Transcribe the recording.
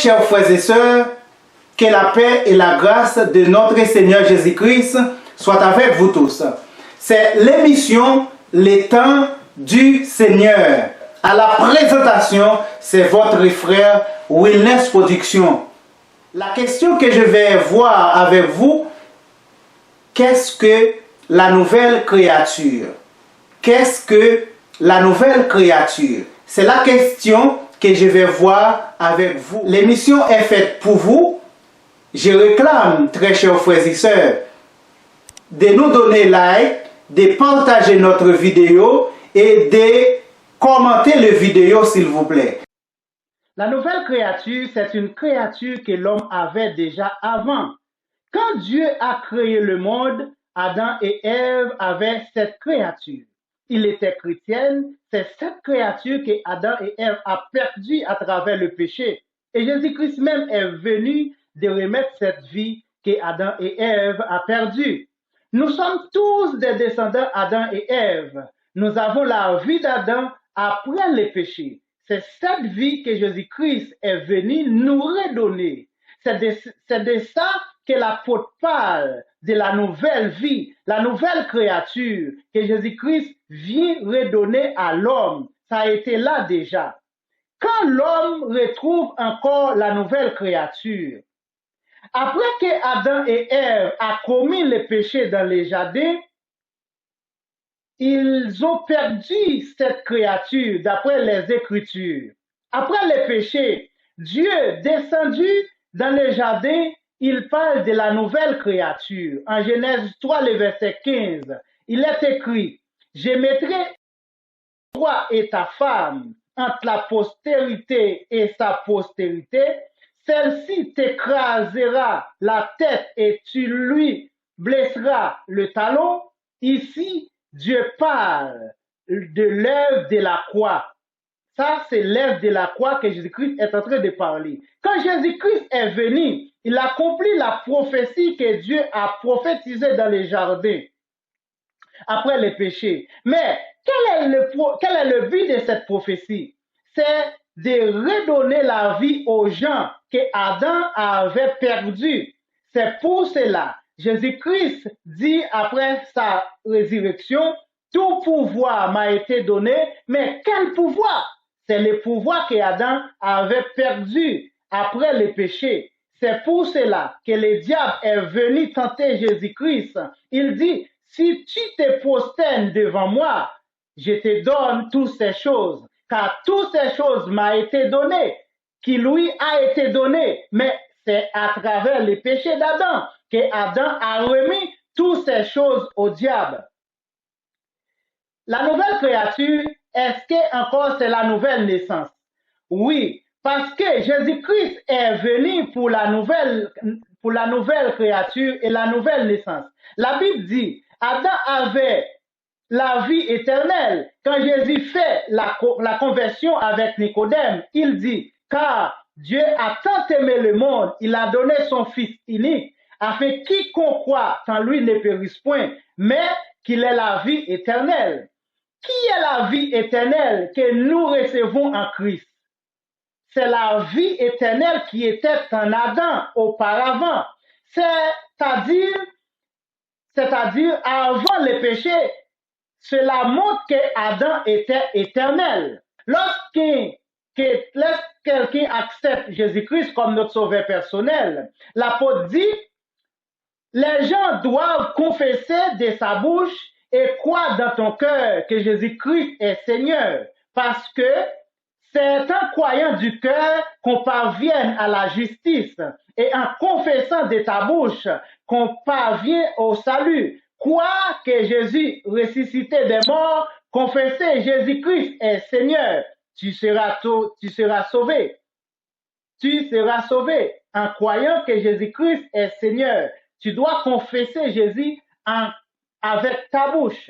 chers frères et sœurs, que la paix et la grâce de notre Seigneur Jésus-Christ soient avec vous tous. C'est l'émission Les temps du Seigneur. À la présentation, c'est votre frère Wellness Production. La question que je vais voir avec vous, qu'est-ce que la nouvelle créature? Qu'est-ce que la nouvelle créature? C'est la question que je vais voir avec vous. L'émission est faite pour vous. Je réclame, très chers frères et sœurs, de nous donner like, de partager notre vidéo et de commenter la vidéo s'il vous plaît. La nouvelle créature, c'est une créature que l'homme avait déjà avant. Quand Dieu a créé le monde, Adam et Ève avaient cette créature. Il était chrétien, c'est cette créature que Adam et Ève a perdue à travers le péché. Et Jésus-Christ même est venu de remettre cette vie que Adam et Ève a perdue. Nous sommes tous des descendants d'Adam et Ève. Nous avons la vie d'Adam après le péché. C'est cette vie que Jésus-Christ est venu nous redonner. C'est de ça que l'apôtre parle, de la nouvelle vie, la nouvelle créature que Jésus-Christ vient redonner à l'homme. Ça a été là déjà. Quand l'homme retrouve encore la nouvelle créature, après que Adam et Ève a commis le péché dans les jardins, ils ont perdu cette créature d'après les Écritures. Après le péché, Dieu descendu dans le jardin, il parle de la nouvelle créature. En Genèse 3, le verset 15, il est écrit, « Je mettrai toi et ta femme entre la postérité et sa postérité, celle-ci t'écrasera la tête et tu lui blesseras le talon. » Ici, Dieu parle de l'œuvre de la croix. Ça, c'est l'œuvre de la croix que Jésus-Christ est en train de parler. Quand Jésus-Christ est venu, il accomplit la prophétie que Dieu a prophétisée dans les jardins après le péché. Mais quel est le but de cette prophétie? C'est de redonner la vie aux gens que Adam avait perdus. C'est pour cela, Jésus-Christ dit après sa résurrection, tout pouvoir m'a été donné, mais quel pouvoir? C'est le pouvoir que Adam avait perdu après le péché. C'est pour cela que le diable est venu tenter Jésus-Christ. Il dit, si tu te prosternes devant moi, je te donne toutes ces choses, car toutes ces choses m'ont été données, qui lui a été donné, mais c'est à travers le péché d'Adam que Adam a remis toutes ces choses au diable. La nouvelle créature, est-ce que encore c'est la nouvelle naissance? Oui, parce que Jésus-Christ est venu pour la nouvelle créature et la nouvelle naissance. La Bible dit, Adam avait la vie éternelle. Quand Jésus fait la conversion avec Nicodème, il dit, car Dieu a tant aimé le monde, il a donné son Fils unique, afin que quiconque croit en lui ne périsse point, mais qu'il ait la vie éternelle. Qui est la vie éternelle que nous recevons en Christ? C'est la vie éternelle qui était en Adam auparavant. C'est-à-dire avant le péché, cela montre que Adam était éternel. Lorsque quelqu'un accepte Jésus-Christ comme notre sauveur personnel, l'apôtre dit, les gens doivent confesser de sa bouche et croire dans ton cœur que Jésus-Christ est Seigneur, parce que c'est en croyant du cœur qu'on parvient à la justice et en confessant de ta bouche qu'on parvient au salut. Croire que Jésus ressuscité des morts, confesser Jésus-Christ est Seigneur, tu seras sauvé. Tu seras sauvé en croyant que Jésus-Christ est Seigneur. Tu dois confesser Jésus avec ta bouche.